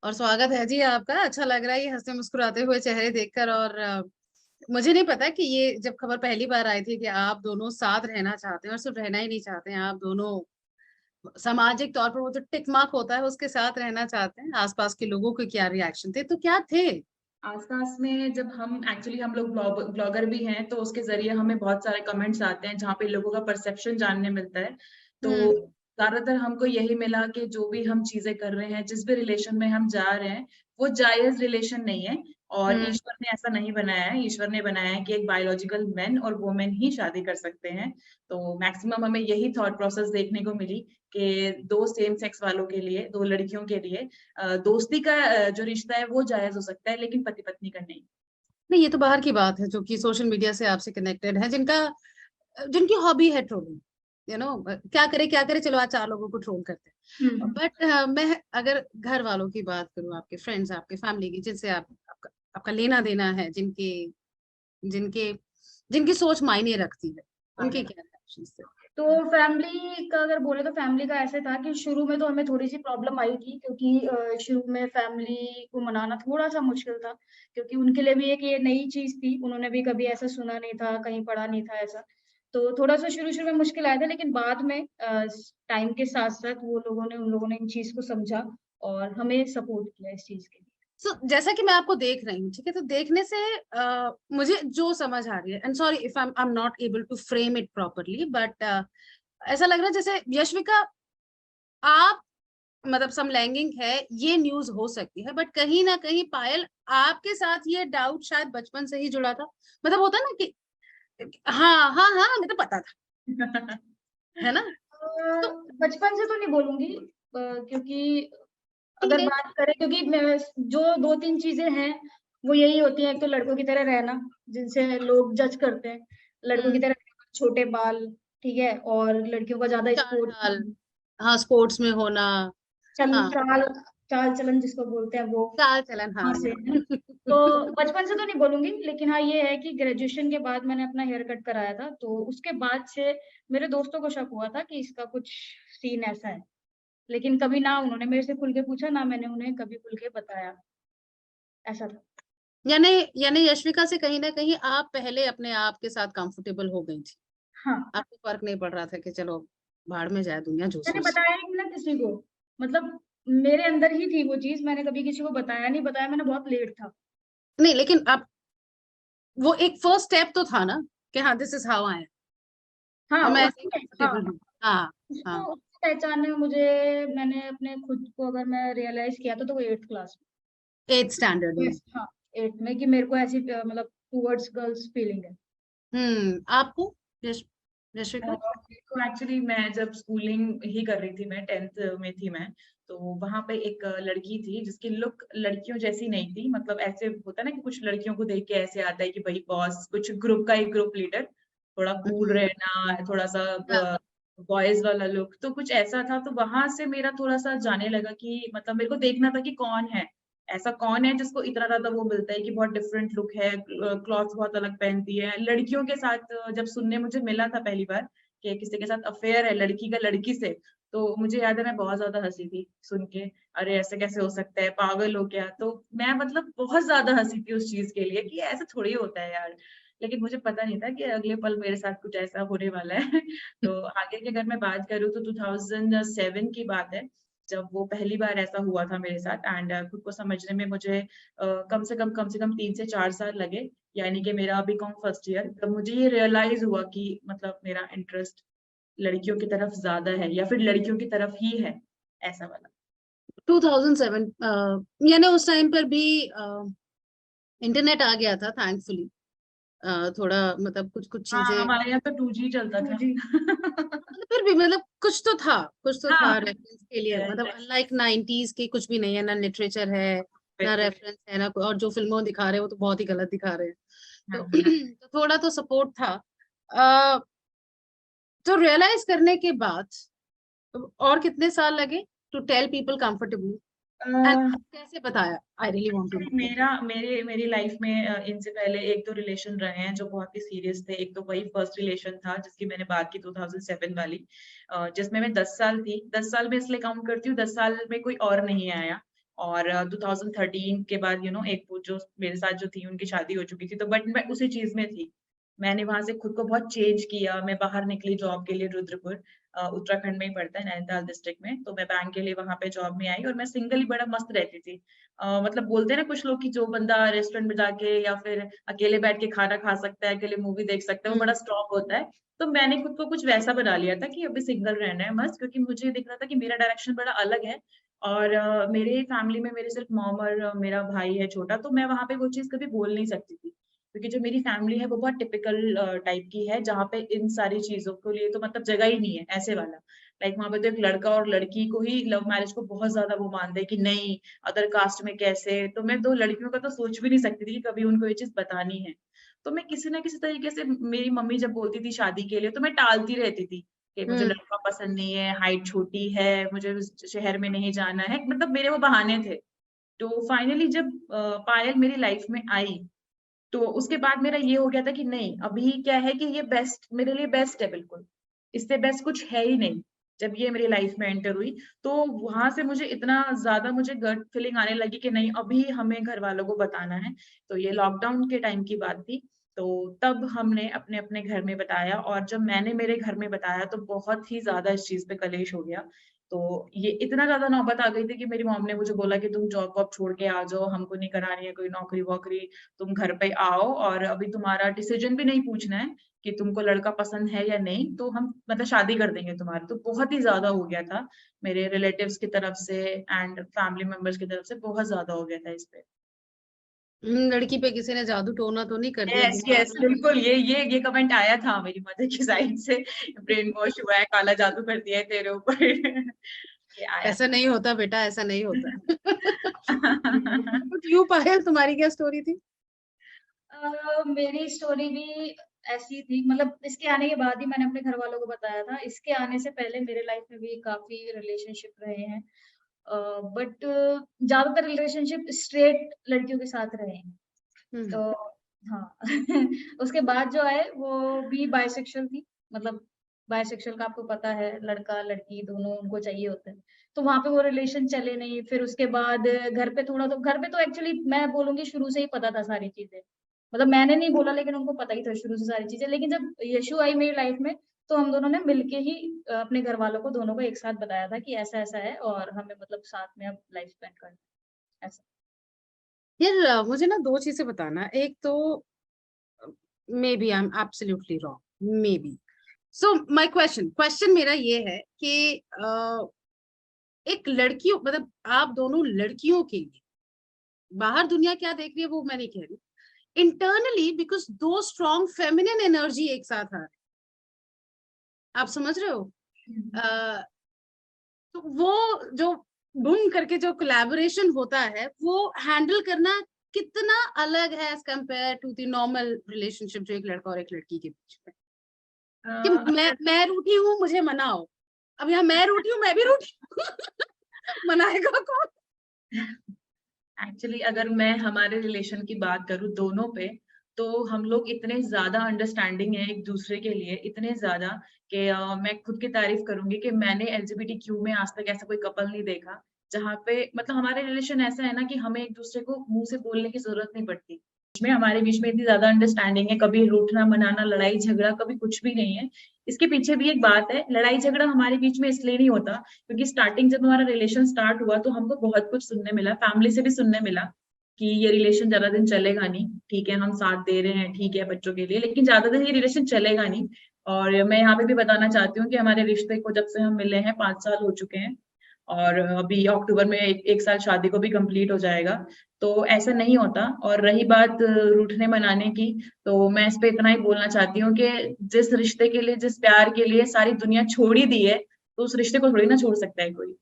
और स्वागत है जी आपका। अच्छा लग रहा है ये हंसते मुस्कुराते हुए चेहरे देखकर। और मुझे नहीं पता कि ये जब खबर पहली बार आई थी कि आप दोनों साथ रहना चाहते हैं, और सिर्फ रहना ही नहीं चाहते हैं, आप दोनों सामाजिक तौर पर वो जो टिक मार्क होता है उसके साथ रहना चाहते हैं। आसपास के लोगों के क्या रिएक्शन थे, तो क्या थे? आस-पास में जब हम लोग ब्लॉगर भी हैं, तो उसके ज़रिए हमें बहुत सारे कमेंट्स आते हैं, जहाँ पे लोगों का परसेप्शन जानने मिलता है। तो हम्म। ज़्यादातर हमको यही मिला कि जो भी हम चीज़ें कर रहे हैं, जिस भी रिलेशन में हम जा रहे हैं, वो जायज़ रिलेशन नहीं है और हम्म। ईश्वर ने ऐसा नहीं बनाया है। ईश्वर ने बनाया है कि एक बायोलॉजिकल मेन और वुमेन ही शादी कर सकते हैं। तो मैक्सिमम हमें यही थॉट प्रोसेस देखने को मिली कि 2 सेम सेक्स वालों के लिए, 2 लड़कियों के लिए दोस्ती का जो रिश्ता है वो जायज़ हो सकता है, लेकिन पति-पत्नी का नहीं। नहीं, ये तो बाहर की बात है, जो कि सोशल मीडिया से आपसे कनेक्टेड है, जिनका जिनकी हॉबी है ट्रोलिंग। क्या करे, चलो आज चार लोगों को ट्रोल करते हुँ, हैं। हुँ। बट मैं अगर घर वालों की बात करूं, आपके फ्रेंड्स, आपके फैमिली की, जिनसे आपका लेना देना है, जिनके जिनके जिनकी सोच मायने रखती है, उनके क्या रिएक्शंस थे? तो फैमिली का अगर बोले तो फैमिली का ऐसे था कि शुरू में तो हमें थोड़ी-सी प्रॉब्लम आई थी क्योंकि शुरू में फैमिली को मनाना थोड़ा-सा मुश्किल था, क्योंकि उनके लिए भी एक ये नई चीज़ थी, उन्होंने भी कभी ऐसा सुना नहीं था, कहीं पढ़ा नहीं था ऐसा। तो थोड़ा-सा शुरू-शुरू में मुश्किल आया था, लेकिन बाद में टाइम के साथ-साथ उन लोगों ने इन चीज़ को समझा और हमें सपोर्ट किया इस चीज़ के लिए। जैसा कि मैं आपको देख रही हूँ, ठीक है, तो देखने से मुझे जो समझ आ रही है, and sorry if I am not able to frame it properly, but ऐसा लग रहा है जैसे यश्विका, आप मतलब समलैंगिक है, ये न्यूज़ हो सकती है, बट कहीं न कहीं पायल, आपके साथ ये डाउट शायद बचपन से ही जुड़ा था। मतलब होता है ना कि हाँ, हाँ, हाँ, हमें तो पता था, है ना? तो बचपन से तो नहीं बोलूँगी क्योंकि अगर टीनेज। बात करें क्योंकि मैं जो 2-3 चीज़ें हैं, वो यही होती हैं, एक तो लड़कों की तरह रहना, जिनसे लोग जज करते हैं। लड़कों की हुँ, तरह छोटे बाल, ठीक है? और लड़कियों का ज़्यादा स्पोर्ट्स चाल-ढाल, हाँ, स्पोर्ट्स में होना, चल हाँ, चाल चाल-चलन जिसको बोलते हैं वो, चाल-चलन, वहाँ हाँ। से है ना? तो बचपन से तो नहीं बोलूँगी, लेकिन हाँ, ये है कि ग्रेजुएशन के बाद मैंने अपना हेयर कट कराया था, तो उसके बाद से मेरे दोस्तों को शक हुआ था कि इसका कुछ सीन ऐसा है। लेकिन कभी ना उन्होंने मेरे से खुल के पूछा, ना मैंने उन्हें कभी खुल के बताया, ऐसा था। यानी यानी यश्विका से कहीं न कहीं आप पहले अपने आप के साथ कंफर्टेबल हो गई थी। हाँ, आपको फ़र्क नहीं पड़ रहा था कि चलो भाड़ में जाए दुनिया, जो मैंने सोचे। बताया ही नहीं ना किसी को, मतलब मेरे अंदर ही थी वो चीज़, मैंने कभी किसी को बताया नहीं, बताया मैंने बहुत लेट था। नहीं, लेकिन आप वो एक फर्स्ट स्टेप तो था ना कि हाँ, this is how I am, हाँ, और मैं ऐसे ही उसमें हाँ, कंफर्टेबल हूँ। हाँ, उसको हाँ, उसको पहचानने में मैंने अपने खुद को अगर मैं रियलाइज़ किया था तो वो 8th क्लास 8th स्टैंडर्ड में। में। यस हाँ, 8th में कि मेरे को ऐसी मतलब टुवर्ड्स गर्ल्स फीलिंग है। आपको यश यश्विका? तो एक्चुअली मैं जब स्कूलिंग ही कर रही थी, मैं 10th में थी मैं, तो वहाँ पे एक लड़की थी जिसकी लुक लड़कियों जैसी नहीं थी। मतलब ऐसे होता है ना कि कुछ लड़कियों को देख के ऐसे आता है कि भाई बॉस, कुछ ग्रुप का एक ग्रुप लीडर, थोड़ा कूल हुँ, रहना, थोड़ा-सा हाँ, बॉयज़ वाला लुक, तो कुछ ऐसा था। तो वहाँ से मेरा थोड़ा-सा जाने लगा कि मतलब मेरे को देखना था कि कौन है? ऐसा कौन है जिसको इतना ज़्यादा वो मिलता है कि बहुत डिफरेंट लुक है, क्लॉथ्स बहुत अलग पहनती है। लड़कियों के साथ जब सुनने मुझे मिला था पहली बार कि किसी के साथ अफ़ेयर है लड़की का लड़की से, तो मुझे याद है मैं बहुत ज़्यादा हँसी थी सुन के। अरे! ऐसे कैसे हो सकता है? पागल हो क्या? तो मैं मतलब बहुत ज़्यादा हँसी थी उस चीज़ के लिए कि ऐसा थोड़ी होता है यार। लेकिन मुझे पता नहीं था कि अगले पल मेरे साथ कुछ ऐसा होने वाला है। तो आगे की अगर मैं बात करूँ तो 2007 की बात है, जब वो पहली बार ऐसा हुआ था मेरे साथ एंड खुद को समझने में मुझे कम से कम 3 से 4 साल लगे। यानी कि मेरा बीकॉम फर्स्ट ईयर, तब मुझे ये रियलाइज़ हुआ कि मतलब मेरा इंटरेस्ट लड़कियों की तरफ ज़्यादा है या फिर लड़कियों की तरफ ही है, ऐसा वाला। 2007, यानी उस टाइम पर भी इंटरनेट आ गया था थैंकफुली। थोड़ा मतलब कुछ हाँ, चीज़ें, हमारे यहाँ तो 2G चलता 2 था। जी। मतलब फिर भी मतलब कुछ तो था हाँ, रेफरेंस के लिए, राइट, मतलब राइट, अनलाइक 90s के कुछ भी नहीं है, ना लिटरेचर है, ना बिल्कुल। रेफरेंस है, ना कोई, और जो फ़िल्मों दिखा रहे हैं वो तो बहुत ही गलत दिखा रहे हैं। हाँ, तो हाँ। तो थोड़ा तो सपोर्ट था। अ, तो रियलाइज़ करने के बाद और कितने साल लगे to tell people comfortably, uh and कैसे बताया? I really want to know. मेरा मेरे मेरी लाइफ में इनसे पहले 1-2 रिलेशन रहे हैं जो बहुत ही सीरियस थे। एक तो वही फर्स्ट रिलेशन था जिसकी मैंने बात की 2007 वाली, जिसमें मैं 10 साल थी। 10 साल मैं इसलिए काउंट करती हूँ, 10 साल में कोई और नहीं आया और 2013 के बाद एक वो जो मेरे साथ जो थी उनकी शादी हो चुकी थी, तो बट मैं उसी चीज में थी। मैंने वहां से खुद को बहुत चेंज किया। मैं बाहर निकली जॉब के लिए रुद्रपुर, उत्तराखंड में ही पड़ता है, नैनीताल डिस्ट्रिक्ट में। तो मैं बैंक के लिए वहां पे जॉब में आई और मैं सिंगल ही बड़ा मस्त रहती थी। मतलब बोलते हैं ना कुछ लोग कि जो बंदा रेस्टोरेंट में जाके या फिर अकेले बैठ के खाना खा सकता है, अकेले मूवी देख सकता है, वो बड़ा स्ट्रॉन्ग होता है। तो मैंने खुद को कुछ वैसा बना लिया था कि अभी सिंगल रहना है मस्त, क्योंकि मुझे दिख रहा था कि मेरा डायरेक्शन बड़ा अलग है। और मेरे फैमिली में मेरे सिर्फ मॉम और मेरा भाई है छोटा, तो मैं वहां पे वो चीज कभी बोल नहीं सकती थी, क्योंकि जो मेरी फैमिली है वो बहुत टिपिकल टाइप की है, जहाँ पे इन सारी चीजों के लिए तो मतलब जगह ही नहीं है ऐसे वाला। लाइक वहां पे तो एक लड़का और लड़की को ही लव मैरिज को बहुत ज्यादा वो मानते हैं कि नहीं, अदर कास्ट में कैसे। तो मैं दो लड़कियों का तो सोच भी नहीं सकती थी कि कभी उनको ये चीज बतानी है। तो मैं किसी ना किसी तरीके से, मेरी मम्मी जब बोलती थी शादी के लिए, तो मैं टालती रहती थी कि मुझे लड़का पसंद नहीं है, हाइट छोटी है, मुझे उस शहर में नहीं जाना है, मतलब मेरे वो बहाने थे। तो फाइनली जब पायल मेरी लाइफ में आई, तो उसके बाद मेरा ये हो गया था कि नहीं, अभी क्या है कि ये बेस्ट मेरे लिए बेस्ट है, बिल्कुल इससे बेस्ट कुछ है ही नहीं। जब ये मेरी लाइफ में एंटर हुई, तो वहां से मुझे इतना ज्यादा मुझे गट फीलिंग आने लगी कि नहीं, अभी हमें घर वालों को बताना है। तो ये लॉकडाउन के टाइम की बात थी। तो तब हमने अपने अपने घर में बताया, और जब मैंने मेरे घर में बताया तो बहुत ही ज्यादा इस चीज पे कलेश हो गया। तो ये इतना ज्यादा नौबत आ गई थी कि मेरी मॉम ने मुझे बोला कि तुम जॉब वॉब छोड़ के आ जाओ, हमको नहीं करानी है कोई नौकरी वोकरी, तुम घर पे आओ, और अभी तुम्हारा डिसीजन भी नहीं पूछना है कि तुमको लड़का पसंद है या नहीं, तो हम मतलब शादी कर देंगे तुम्हारी। तो बहुत ही ज्यादा हो गया था मेरे रिलेटिव्स की तरफ से एंड फैमिली मेंबर्स की तरफ से, बहुत ज्यादा हो गया था इस पे। लड़की पे किसी ने जादू टोना तो नहीं कर दिया यस दिमाग यस, में? बिल्कुल, ये कमेंट आया था मेरी मदर की साइड से, ब्रेन वॉश हुआ है, काला जादू कर दिया है तेरे ऊपर। ये आया ऐसा नहीं होता बेटा, ऐसा नहीं होता। था। बट यू पायल, तुम्हारी क्या स्टोरी थी? मेरी स्टोरी भी ऐसी थी, मतलब इसके आने के बाद ही मैंने अपने घर वालों को बताया था। इसके आने से पहले मेरे लाइफ में भी काफी रिलेशनशिप रहे हैं, बट ज्यादातर रिलेशनशिप स्ट्रेट लड़कियों के साथ रहे हैं। तो हाँ उसके बाद जो है वो भी बाइसेक्सुअल थी, मतलब बाइसेक्सुअल का आपको पता है, लड़का लड़की दोनों उनको चाहिए होते हैं। तो वहां पे वो रिलेशन चले नहीं। फिर उसके बाद घर पे तो एक्चुअली मैं बोलूंगी शुरू से ही पता था सारी चीजें, मतलब मैंने नहीं बोला लेकिन उनको पता ही था शुरू से सारी चीजें। लेकिन जब यशु आई मेरी लाइफ में, तो हम दोनों ने मिलके ही अपने घर वालों को दोनों को एक साथ बताया था कि ऐसा ऐसा है और हमें मतलब साथ में अब लाइफ स्पेंड करना है, ऐसा। यार मुझे ना दो चीजें बताना। एक तो maybe I am absolutely wrong, maybe. So my question मेरा ये है कि एक लड़कियों, मतलब आप दोनों लड़कियों के लिए, बाहर दुनिया क्या देख रही है वो मैं नहीं कह रही, इंटरनली, बिकॉज दो स्ट्रॉन्ग फेमिनिन एनर्जी एक साथ आ रही, आप समझ रहे हो? अ, तो वो जो बूम करके जो कोलैबोरेशन होता है, वो हैंडल करना कितना अलग है as compare to the normal relationship जो एक लड़का और एक लड़की के बीच में। कि मैं रूठी हूँ, मुझे मनाओ। अब यहाँ मैं रूठी हूँ, मैं भी रूठी हूँ। मनाएगा कौन? एक्चुअली अगर मैं हमारे रिलेशन की बात करूँ दोनों पे, तो हम लोग इतने ज्यादा अंडरस्टैंडिंग है एक दूसरे के लिए, इतने ज्यादा कि मैं खुद की तारीफ करूंगी कि मैंने LGBTQ में आज तक ऐसा कोई कपल नहीं देखा जहाँ पे मतलब हमारे रिलेशन ऐसा है ना कि हमें एक दूसरे को मुंह से बोलने की जरूरत नहीं पड़ती। हमारे बीच में इतनी ज्यादा अंडरस्टैंडिंग है, कभी रूठना मनाना लड़ाई झगड़ा कभी कुछ भी नहीं है। इसके पीछे भी एक बात है, लड़ाई झगड़ा हमारे बीच में इसलिए नहीं होता क्योंकि स्टार्टिंग जब हमारा रिलेशन स्टार्ट हुआ तो हमको बहुत कुछ सुनने मिला, फैमिली से भी सुनने मिला कि ये रिलेशन ज्यादा दिन चलेगा नहीं। ठीक है, हम साथ दे रहे हैं, ठीक है बच्चों के लिए, लेकिन ज्यादा दिन ये रिलेशन चलेगा नहीं। और मैं यहाँ पे भी बताना चाहती हूँ कि हमारे रिश्ते को जब से हम मिले हैं 5 साल हो चुके हैं, और अभी अक्टूबर में एक साल शादी को भी कंप्लीट हो जाएगा। तो ऐसा नहीं होता। और रही बात रूठने मनाने की, तो मैं इस पे इतना ही बोलना चाहती हूँ कि जिस रिश्ते के लिए, जिस प्यार के लिए सारी दुनिया छोड़ ही दी है, तो उस रिश्ते को थोड़ी ना छोड़ सकता है कोई।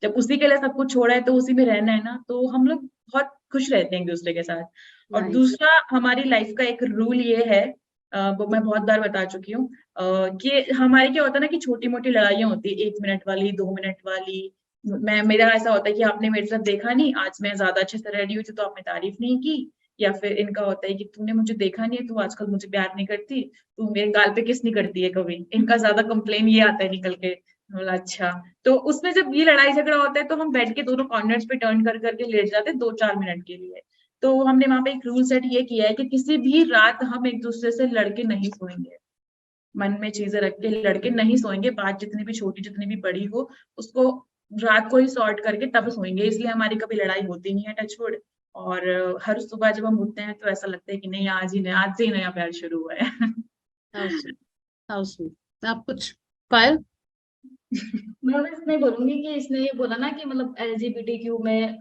जब उसी के लिए सब कुछ छोड़ा है तो उसी में रहना है ना, तो हम लोग बहुत खुश रहते हैं एक दूसरे के साथ। और नाइस। दूसरा, हमारी लाइफ का एक रूल ये है, वो मैं बहुत बार बता चुकी हूँ, कि हमारे क्या होता है ना कि छोटी मोटी लड़ाइयाँ होती है, 1 मिनट वाली, 2 मिनट वाली। मेरा ऐसा होता है कि आपने मेरे साथ देखा नहीं, आज मैं ज्यादा अच्छे से रेडी हुई थी तो आपने तारीफ नहीं की। या फिर इनका होता है कि तूने मुझे देखा नहीं है, तू आजकल मुझे प्यार नहीं करती, तू मेरे गाल पे किस नहीं करती है कभी। इनका ज्यादा कंप्लेन ये आता है निकल के। बोला अच्छा। तो उसमें जब ये लड़ाई झगड़ा होता है तो हम बेड के दोनों कॉर्नर्स पे टर्न कर करके लेट जाते हैं 2-4 मिनट के लिए। तो हमने वहां पे एक रूल सेट ये किया है कि किसी भी रात हम एक दूसरे से लड़के नहीं सोएंगे। मन में चीजें रख के लड़के नहीं सोएंगे, बात जितनी भी छोटी जितनी भी बड़ी हो उसको रात को ही सॉर्ट करके तब सोएंगे, इसलिए हमारी कभी लड़ाई होती नहीं है, टचवुड। और हर सुबह जब हम उठते हैं तो ऐसा लगता है कि नहीं आज से ही नया प्यार शुरू हुआ है। How sweet, how sweet. आप कुछ पायल? मैं बस नहीं बोलूंगी कि इसने ये बोला ना कि मतलब LGBTQ में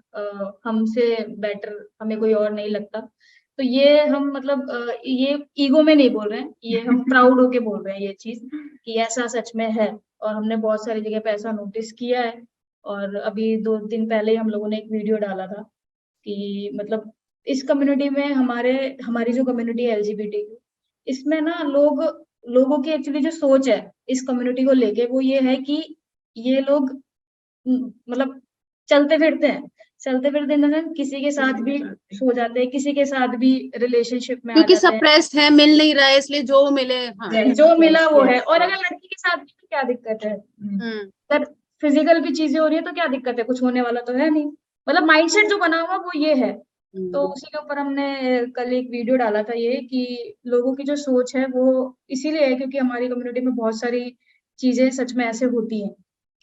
हमसे बेटर हमें कोई और नहीं लगता, तो ये हम मतलब ये ईगो में नहीं बोल रहे हैं, ये हम प्राउड होके बोल रहे हैं ये चीज कि ऐसा सच में है। और हमने बहुत सारी जगह पे ऐसा नोटिस किया है। और अभी 2 दिन पहले ही हम लोगों ने एक वीडियो डाला था कि मतलब इस कम्युनिटी में हमारी जो कम्युनिटी है LGBTQ, इसमें ना लोगों की एक्चुअली जो सोच है इस कम्युनिटी को लेके वो ये है कि ये लोग मतलब चलते फिरते इन द सेंस किसी के साथ भी सो जाते हैं, किसी के साथ भी रिलेशनशिप में आ क्योंकि जाते हैं। सप्रेस्ड है, मिल नहीं रहा है, इसलिए जो मिले। हाँ। जो मिला वो है। yes, और yes. अगर लड़की के साथ भी तो क्या दिक्कत है, हम्म। अगर फिजिकल भी चीजें हो रही है तो क्या दिक्कत है, कुछ होने वाला तो है नहीं। मतलब माइंडसेट जो बना हुआ वो ये है। तो उसी के ऊपर हमने कल एक वीडियो डाला था ये कि लोगों की जो सोच है वो इसीलिए है क्योंकि हमारी कम्युनिटी में बहुत सारी चीजें सच में ऐसे होती हैं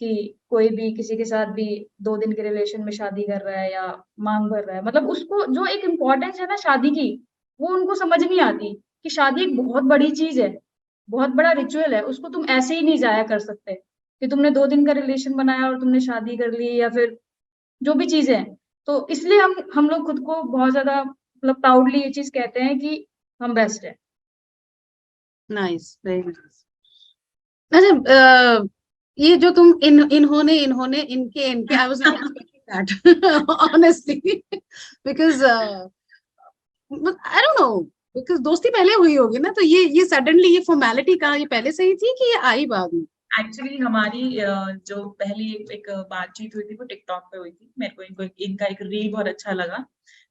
कि कोई भी किसी के साथ भी 2 दिन के रिलेशन में शादी कर रहा है या मांग भर रहा है, मतलब उसको जो एक इम्पोर्टेंस है ना शादी की, वो उनको समझ नहीं आती कि शादी एक बहुत बड़ी चीज है, बहुत बड़ा रिचुअल है, उसको तुम ऐसे ही नहीं जाया कर सकते कि तुमने 2 दिन का रिलेशन बनाया और तुमने शादी कर ली या फिर जो भी चीजें हैं। तो इसलिए हम लोग खुद को बहुत ज्यादा मतलब प्राउडली ये चीज कहते हैं कि हम बेस्ट है। Nice, very nice. अच्छा, ये जो तुम इन्होंने इन्होंने इनके इनके, I was not expecting that honestly, because I don't know, because दोस्ती पहले हुई होगी ना, तो ये सडनली ये फॉर्मेलिटी कहाँ, ये पहले से ही थी कि ये आई बाद में? एक्चुअली हमारी जो पहली एक बातचीत हुई थी वो टिकटॉक पे हुई थी। मेरे को इनका एक रील बहुत अच्छा लगा,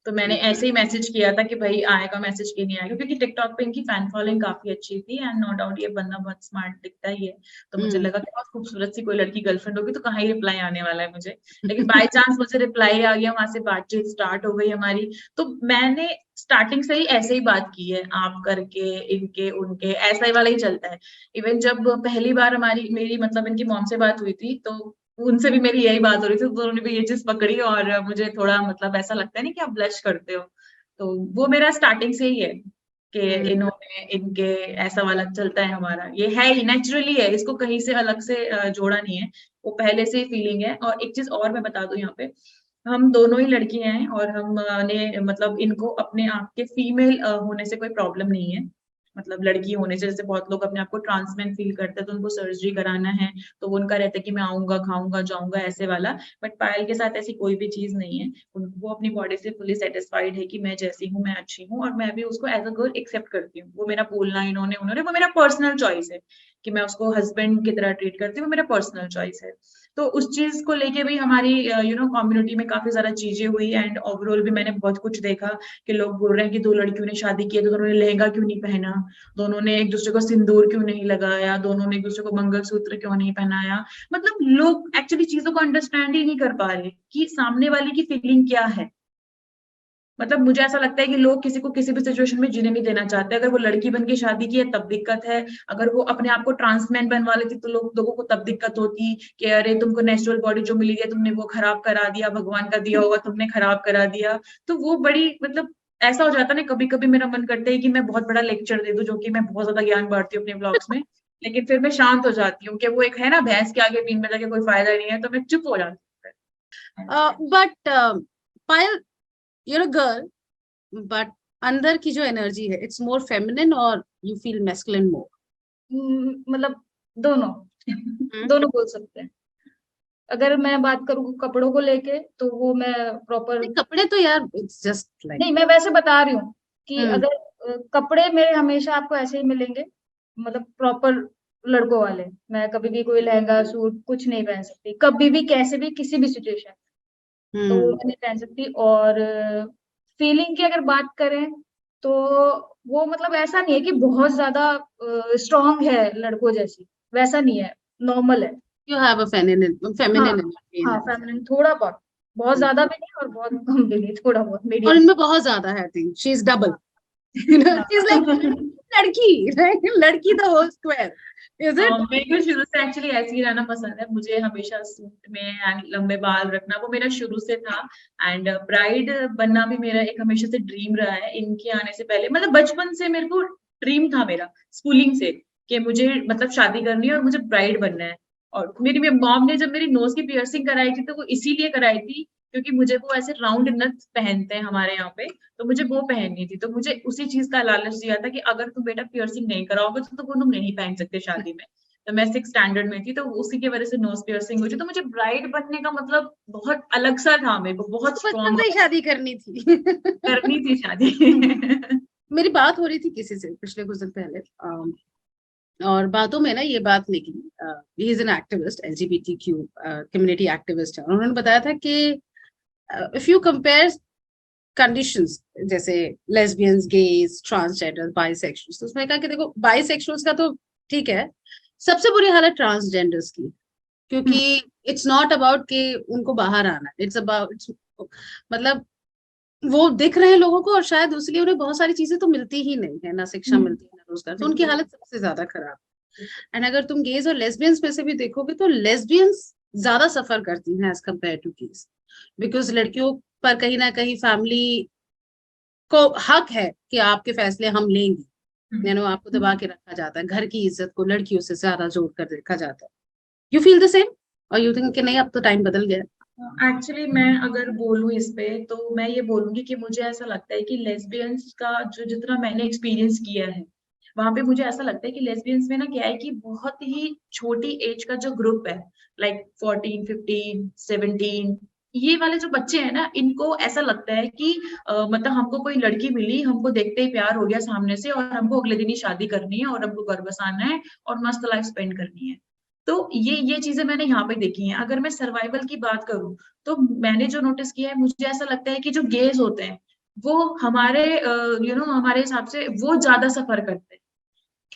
तो मैंने ऐसे ही मैसेज किया था कि भाई आएगा मैसेज कि नहीं आएगा, क्योंकि टिकटॉक पे इनकी फैन फॉलोइंग काफी अच्छी थी एंड नो डाउट ये बंदा बहुत स्मार्ट दिखता ही है। तो मुझे लगा कि बहुत खूबसूरत सी कोई लड़की गर्लफ्रेंड होगी तो कहाँ ही रिप्लाई आने वाला है मुझे, लेकिन बाय चांस मुझे रिप्लाई आ गया, वहां से बातचीत स्टार्ट हो गई हमारी। तो मैंने स्टार्टिंग से ही ऐसे ही बात की है, आप करके इनके उनके ऐसा ही वाला ही चलता है। इवन जब पहली बार हमारी मेरी मतलब इनकी मॉम से बात हुई थी तो उनसे भी मेरी यही बात हो रही थी, तो उन्होंने भी ये चीज पकड़ी और मुझे थोड़ा मतलब ऐसा लगता है ना कि आप ब्लश करते हो। तो वो मेरा स्टार्टिंग से ही है कि इन्होंने इनके ऐसा वाला चलता है हमारा, ये है ही नेचुरली है, इसको कहीं से अलग से जोड़ा नहीं है, वो पहले से ही फीलिंग है। और एक चीज और मैं बता दूं यहाँ पे, हम दोनों ही लड़कियां हैं और हमने मतलब इनको अपने आप के फीमेल होने से कोई प्रॉब्लम नहीं है। मतलब लड़की होने से, जैसे बहुत लोग अपने आप को ट्रांसमेन फील करते हैं तो उनको सर्जरी कराना है तो वो उनका रहता है कि मैं आऊंगा खाऊंगा जाऊंगा ऐसे वाला। बट पायल के साथ ऐसी कोई भी चीज नहीं है, वो अपनी बॉडी से फुली सेटिस्फाइड है कि मैं जैसी हूँ मैं अच्छी हूँ, और मैं भी उसको एज अ गर्ल एक्सेप्ट करती हूँ। वो मेरा बोलना इन्होंने उन्होंने वो मेरा पर्सनल चॉइस है कि मैं उसको हस्बैंड की तरह ट्रीट करती हूँ, वो मेरा पर्सनल चॉइस है। तो उस चीज को लेके भी हमारी कम्युनिटी में काफी ज्यादा चीजें हुई एंड ओवरऑल भी मैंने बहुत कुछ देखा कि लोग बोल रहे हैं कि 2 लड़कियों ने शादी की है तो दोनों ने लहंगा क्यों नहीं पहना, दोनों ने एक दूसरे को सिंदूर क्यों नहीं लगाया, दोनों ने एक दूसरे को मंगलसूत्र क्यों नहीं पहनाया। मतलब लोग एक्चुअली चीजों को अंडरस्टैंड ही नहीं कर पा रहे कि सामने वाले की फीलिंग क्या है। मतलब मुझे ऐसा लगता है कि लोग किसी को किसी भी सिचुएशन में जीने नहीं देना चाहते। अगर वो लड़की बन के शादी की है तब दिक्कत है, अगर वो अपने आप को ट्रांसमैन बनवा लेती तो लोगों को तब दिक्कत होती कि अरे तुमको नेचुरल बॉडी जो मिली है तुमने वो खराब करा दिया, भगवान का दिया हुआ तुमने खराब करा दिया। तो वो बड़ी मतलब ऐसा हो जाता है ना, कभी कभी मेरा मन करता है कि मैं बहुत बड़ा लेक्चर दे दूं, जो कि मैं बहुत ज्यादा ज्ञान बांटती हूँ अपने ब्लॉग्स में, लेकिन फिर मैं शांत हो जाती हूँ कि वो एक है ना भैंस के आगे बीन बजा के कोई फायदा नहीं है, तो मैं चुप हो जाती हूँ। But Payal, you're a girl, but अंदर की जो एनर्जी है इट्स मोर फेमिनिन और यू फील मैस्कुलिन मोर? मतलब दोनों दोनों बोल सकते हैं। अगर मैं बात करूँ कपड़ों को लेके तो वो मैं प्रॉपर कपड़े तो यार इट्स जस्ट लाइक। नहीं, मैं वैसे बता रही हूँ कि अगर कपड़े मेरे हमेशा आपको ऐसे ही मिलेंगे, मतलब प्रॉपर लड़कों वाले। मैं कभी भी कोई लहंगा सूट कुछ नहीं पहन सकती, कभी भी कैसे भी किसी भी सिचुएशन, तो वो मैं नहीं पहन सकती। और फीलिंग की अगर बात करें तो वो मतलब ऐसा नहीं है कि बहुत ज्यादा स्ट्रांग है लड़कों जैसी, वैसा नहीं है, नॉर्मल है। You have a feminine हाँ energy in हाँ you. फेमिनिन थोड़ा बहुत, बहुत ज्यादा भी नहीं और बहुत कम भी नहीं, थोड़ा बहुत और मीडियम। इनमें बहुत ज्यादा है, I think she is double, you know, she's like लड़की, right? लड़की the whole square, is it? मेरे को शुरू से एक्चुअली ऐसे ही रहना पसंद है, मुझे हमेशा सूट में एंड लंबे बाल रखना वो मेरा शुरू से था। एंड ब्राइड बनना भी मेरा एक हमेशा से ड्रीम रहा है। इनके आने से पहले मतलब बचपन से मेरे को ड्रीम था मेरा, स्कूलिंग से, कि मुझे मतलब शादी करनी है और मुझे ब्राइड बनना है। और मेरी मॉम ने जब मेरी नोज की पियर्सिंग कराई थी तो वो इसीलिए कराई थी क्योंकि मुझे वो ऐसे राउंड नथ पहनते हैं हमारे यहाँ पे, तो मुझे वो पहननी थी। तो मुझे उसी चीज का लालच दिया था कि अगर तुम बेटा पियर्सिंग नहीं कराओगे तो वो तुम नहीं पहन सकते शादी में। तो मैं 6th स्टैंडर्ड में थी तो उसी की वजह से नोज पियर्सिंग हुई थी। तो मुझे ब्राइड बनने का मतलब बहुत अलग सा था, मेरे को बहुत तो बचपन स्ट्रॉन्ग से ही शादी करनी थी। करनी थी शादी। मेरी बात हो रही थी किसी से पिछले कुछ दिन पहले, और बातों में ना ये बात निकली, he is an activist, LGBTQ community activist है, और उन्होंने बताया था कि इफ यू कंपेयर कंडीशंस जैसे लेस्बियंस, गेज, ट्रांसजेंडर, बाइसेक्सुअल्स, तो उसमें कहा कि देखो बाइसेक्सुअल्स का तो ठीक है, सबसे बुरी हालत ट्रांसजेंडर्स की, क्योंकि इट्स नॉट अबाउट कि उनको बाहर आना, इट्स अबाउट, मतलब वो दिख रहे हैं लोगों को और शायद उसके लिए उन्हें बहुत सारी चीजें तो मिलती ही नहीं है, ना शिक्षा मिलती है, ना रोजगार, तो उनकी हालत सबसे ज्यादा खराब है। एंड अगर तुम गेज और लेस्बियंस में से भी देखोगे तो लेस्बियंस ज्यादा सफर करती हैं as compare to gays, because लड़कियों पर कहीं ना कहीं फैमिली को हक है कि आपके फैसले हम लेंगे, आपको दबा के रखा जाता है, घर की इज्जत को लड़कियों से ज्यादा जोड़ कर देखा जाता है। यू फील द सेम, और यू थिंक कि नहीं अब तो टाइम बदल गया? एक्चुअली मैं अगर बोलूँ इस पे तो मैं ये बोलूंगी कि मुझे ऐसा लगता है कि लेस्बियंस का जो जितना मैंने एक्सपीरियंस किया है वहां पे मुझे ऐसा लगता है कि लेस्बियंस में ना क्या है कि बहुत ही छोटी एज का जो ग्रुप है, लाइक 14, 15, 17, ये वाले जो बच्चे हैं ना, इनको ऐसा लगता है कि मतलब हमको कोई लड़की मिली, हमको देखते ही प्यार हो गया सामने से और हमको अगले दिन ही शादी करनी है और हमको घर बसाना है और मस्त लाइफ स्पेंड करनी है। तो ये चीजें मैंने यहाँ पे देखी हैं। अगर मैं सर्वाइवल की बात करूं तो मैंने जो नोटिस किया है, मुझे ऐसा लगता है कि जो गेज होते हैं वो हमारे हमारे हिसाब से वो ज्यादा सफर करते हैं,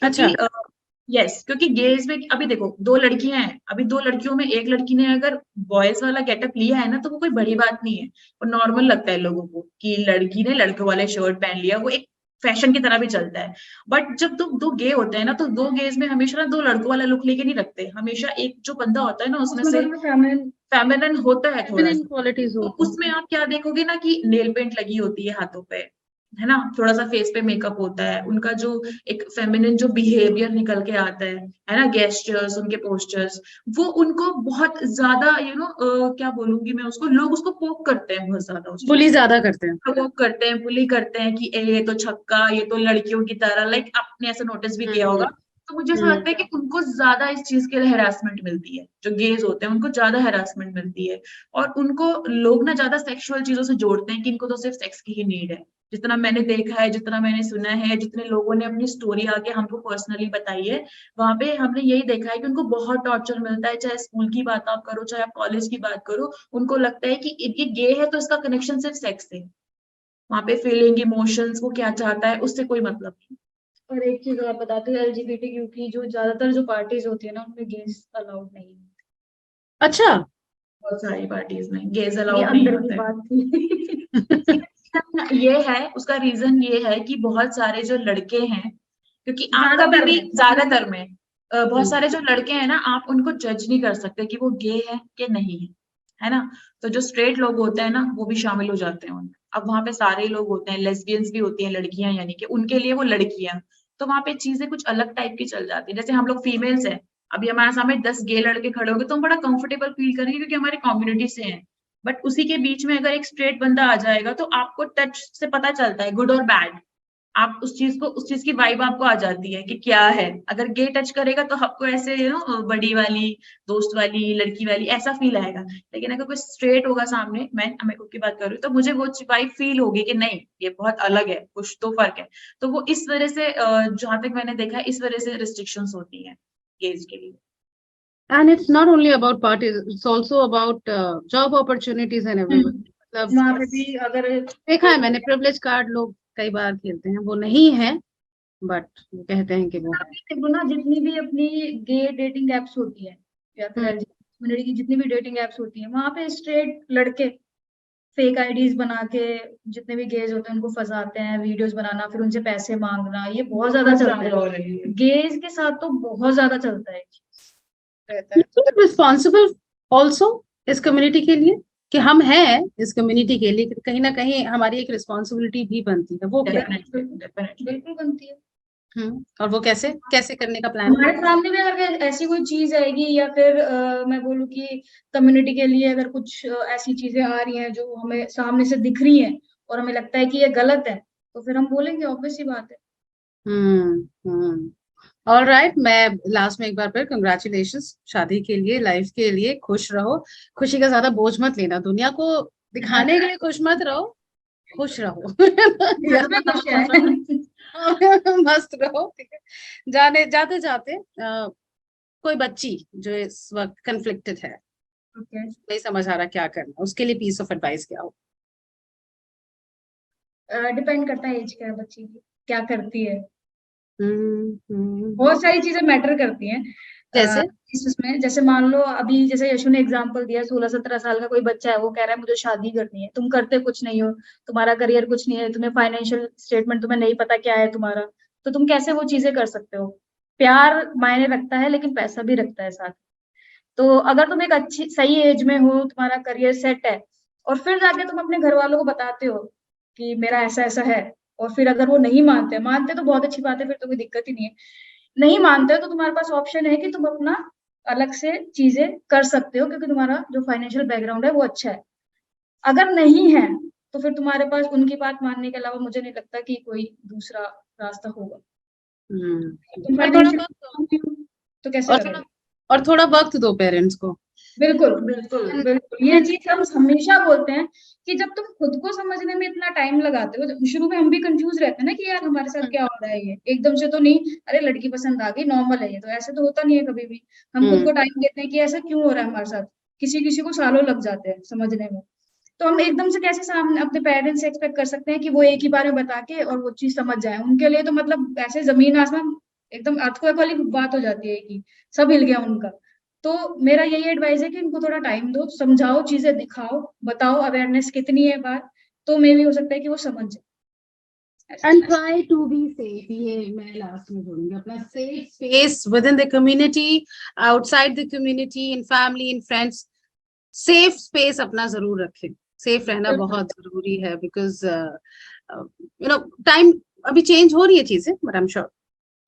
अच्छा। क्योंकि यस, क्योंकि गेज में अभी देखो 2 लड़कियां हैं, अभी 2 लड़कियों में एक लड़की ने अगर बॉयज वाला गेटअप लिया है ना तो वो कोई बड़ी बात नहीं है, वो नॉर्मल लगता है लोगों को कि लड़की ने लड़के वाले शर्ट पहन लिया, वो एक फैशन की तरह भी चलता है। बट जब दो गे होते हैं ना तो 2 गेज में हमेशा ना 2 लड़कों वाला लुक लेके नहीं रखते, हमेशा एक जो बंदा होता है ना उसमें से फेमिनिन होता है थोड़ा फेमिनिन सा। क्वालिटीज तो होती हैं। उसमें आप क्या देखोगे ना कि नेल पेंट लगी होती है हाथों पे, है ना, थोड़ा सा फेस पे मेकअप होता है, उनका जो एक फेमिनिन जो बिहेवियर निकल के आता है ना, गेस्चर्स, उनके पोस्चर्स, वो उनको बहुत ज्यादा क्या बोलूंगी मैं उसको, लोग उसको पोक करते हैं बहुत ज्यादा उस बुली चीज को, ज्यादा करते हैं। पोक करते हैं, बुली करते हैं कि ये तो छक्का, ये तो लड़कियों की तरह, लाइक आपने ऐसा नोटिस भी किया होगा। तो मुझे ऐसा लगता है कि उनको ज्यादा इस चीज के लिए हेरासमेंट मिलती है, जो गेज होते हैं उनको ज्यादा हेरासमेंट मिलती है, और उनको लोग ना ज्यादा सेक्सुअल चीजों से जोड़ते हैं कि इनको तो सिर्फ सेक्स की ही नीड है। जितना मैंने देखा है, जितना मैंने सुना है, जितने लोगों ने अपनी स्टोरी आके हमको पर्सनली बताई है, वहां पे हमने यही देखा है कि उनको बहुत टॉर्चर मिलता है, चाहे स्कूल की बात आप करो, चाहे आप कॉलेज की बात करो, उनको लगता है कि ये गे है तो इसका कनेक्शन सिर्फ सेक्स है, वहां पे फीलिंग, इमोशंस, वो क्या चाहता है उससे कोई मतलब नहीं। और एक चीज और बताती हूँ, LGBTQ की जो ज्यादातर जो पार्टीज होती है ना उनमें गेम्स अलाउड नहीं है। अच्छा। बहुत सारी पार्टीज में गेज ये अलाउड नहीं अंदर की होता है। बात थी। ये है, उसका रीजन ये है कि बहुत सारे जो लड़के हैं, क्योंकि आप कभी ज्यादातर भी में ज्यादातर में बहुत सारे जो लड़के हैं ना, आप उनको जज नहीं कर सकते कि वो गे है कि नहीं है ना। तो जो स्ट्रेट लोग होते हैं ना वो भी शामिल हो जाते हैं उनमें। अब वहां पे सारे लोग होते हैं, लेस्बियंस भी होती हैं लड़कियां, यानी कि उनके लिए वो लड़कियां, तो वहां पे चीजें कुछ अलग टाइप की चल जाती है। जैसे हम लोग फीमेल्स हैं, अभी हमारे सामने 10 गे लड़के खड़े होंगे तो हम बड़ा कंफर्टेबल फील करेंगे क्योंकि हमारी कम्युनिटी से हैं। बट उसी के बीच में अगर एक स्ट्रेट बंदा आ जाएगा तो आपको टच से पता चलता है, गुड और बैड, आप उस चीज की वाइब आपको आ जाती है कि क्या है। अगर गे टच करेगा तो आपको ऐसे बड़ी वाली, दोस्त वाली, लड़की वाली ऐसा फील आएगा। लेकिन अगर कोई स्ट्रेट होगा सामने, मैं खुद की बात कर रही हूँ, तो मुझे वो वाइब फील होगी कि नहीं ये बहुत अलग है, कुछ तो फर्क है। तो वो इस वजह से जहां तक मैंने देखा है, इस वजह से रिस्ट्रिक्शंस होती हैं गेज के लिए। And it's not only about parties, it's also about job opportunities and everything. मतलब वहां पे भी अगर देखा है मैंने, प्रिविलेज कार्ड लोग कई बार खेलते हैं, वो नहीं है, बट वो कहते हैं कि वो है। देखो ना, जितनी भी अपनी गे डेटिंग एप्स होती है, या फिर कम्युनिटी की जितनी भी डेटिंग एप्स होती हैं, वहां पे स्ट्रेट लड़के फेक आईडीज बना के जितने भी गेज होते हैं उनको फंसाते हैं, वीडियोस बनाना, फिर उनसे पैसे मांगना, ये बहुत ज्यादा चलता है। गेज के साथ तो बहुत ज्यादा चलता है रहता है। रिस्पॉन्सिबल ऑल्सो इस कम्युनिटी के लिए कि हम हैं इस कम्युनिटी के लिए, कहीं ना कहीं हमारी एक रिस्पॉन्सिबिलिटी भी बनती है। वो क्या है? बिल्कुल बनती है। और वो कैसे कैसे करने का प्लान है? हमारे सामने भी अगर ऐसी कोई चीज आएगी या फिर मैं बोलूँ कि कम्युनिटी के लिए अगर कुछ ऐसी चीजें आ रही हैं जो हमें सामने से दिख रही हैं और हमें लगता है कि ये गलत है, तो फिर हम बोलेंगे, ऑब्वियस सी बात है। ऑल राइट, मैं लास्ट में एक बार फिर कंग्रेचुलेशंस शादी के लिए, लाइफ के लिए। खुश रहो, खुशी का ज्यादा बोझ मत लेना, दुनिया को दिखाने के लिए खुश मत रहो, खुश रहो। इसमें खुश है। मस्त रहो, ठीक है। जाते जाते कोई बच्ची जो इस वक्त कंफ्लिक्टेड है, नहीं समझ आ रहा क्या करना, उसके लिए पीस ऑफ एडवाइस क्या हो? डिपेंड करता है एज क्या है बच्ची की, क्या करती है। बहुत बहुत सारी चीजें मैटर करती हैं। जैसे इसमें जैसे मान लो अभी जैसे यशु ने एग्जांपल दिया, 16-17 साल का कोई बच्चा है, वो कह रहा है मुझे शादी करनी है, तुम करते कुछ नहीं हो, तुम्हारा करियर कुछ नहीं है, तुम्हें फाइनेंशियल स्टेटमेंट तुम्हें नहीं पता क्या है तुम्हारा, तो तुम कैसे वो चीजें कर सकते हो? प्यार मायने रखता है लेकिन पैसा भी रखता है साथ। तो अगर तुम एक अच्छी सही एज में हो, तुम्हारा करियर सेट है, और फिर जाके तुम अपने घर वालों को बताते हो कि मेरा ऐसा ऐसा है, और फिर अगर वो नहीं मानते तो बहुत अच्छी बात है, फिर तो कोई दिक्कत ही नहीं है। नहीं मानते तो तुम्हारे पास ऑप्शन है कि तुम अपना अलग से चीजें कर सकते हो, क्योंकि तुम्हारा जो फाइनेंशियल बैकग्राउंड है वो अच्छा है। अगर नहीं है तो फिर तुम्हारे पास उनकी बात मानने के अलावा मुझे नहीं लगता कि कोई दूसरा रास्ता होगा। तुम तो कैसे करोगे? और थोड़ा वक्त दो पेरेंट्स को। बिल्कुल बिल्कुल बिल्कुल, ये चीज हम हमेशा बोलते हैं कि जब तुम खुद को समझने में इतना टाइम लगाते हो, शुरू में हम भी कंफ्यूज रहते हैं ना कि यार हमारे साथ क्या हो रहा है, ये एकदम से तो नहीं, अरे लड़की पसंद आ गई, नॉर्मल है ये, तो ऐसे तो होता नहीं है कभी भी। हम खुद को टाइम देते हैं कि ऐसा क्यों हो रहा है हमारे साथ, किसी किसी को सालों लग जाते हैं समझने में। तो हम एकदम से कैसे सामने अपने पेरेंट्स से एक्सपेक्ट कर सकते हैं कि वो एक ही बार में बता के और वो चीज समझ जाए? उनके लिए तो मतलब ऐसे जमीन आसमान एकदम अर्थक्वेक वाली बात हो जाती है कि सब हिल गया उनका। तो मेरा यही एडवाइस है कि इनको थोड़ा टाइम दो, समझाओ, चीजें दिखाओ, बताओ अवेयरनेस कितनी है बात, तो मे भी हो सकता है कि वो समझ जाए। And try to be safe, ये मैं लास्ट में बोलूंगी, अपना safe space within the community, outside the community, in family, in friends, safe space अपना जरूर रखें। सेफ रहना बहुत जरूरी है, बिकॉज यू नो टाइम अभी चेंज हो रही है चीजें, बट आई एम श्योर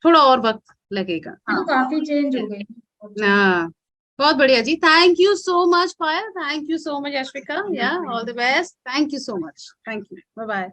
थोड़ा और वक्त लगेगा। तो काफी चेंज हो गई। हाँ, बहुत बढ़िया जी, thank you so much Payal, thank you so much Yashvika, yeah all the best, thank you so much, thank you, bye bye.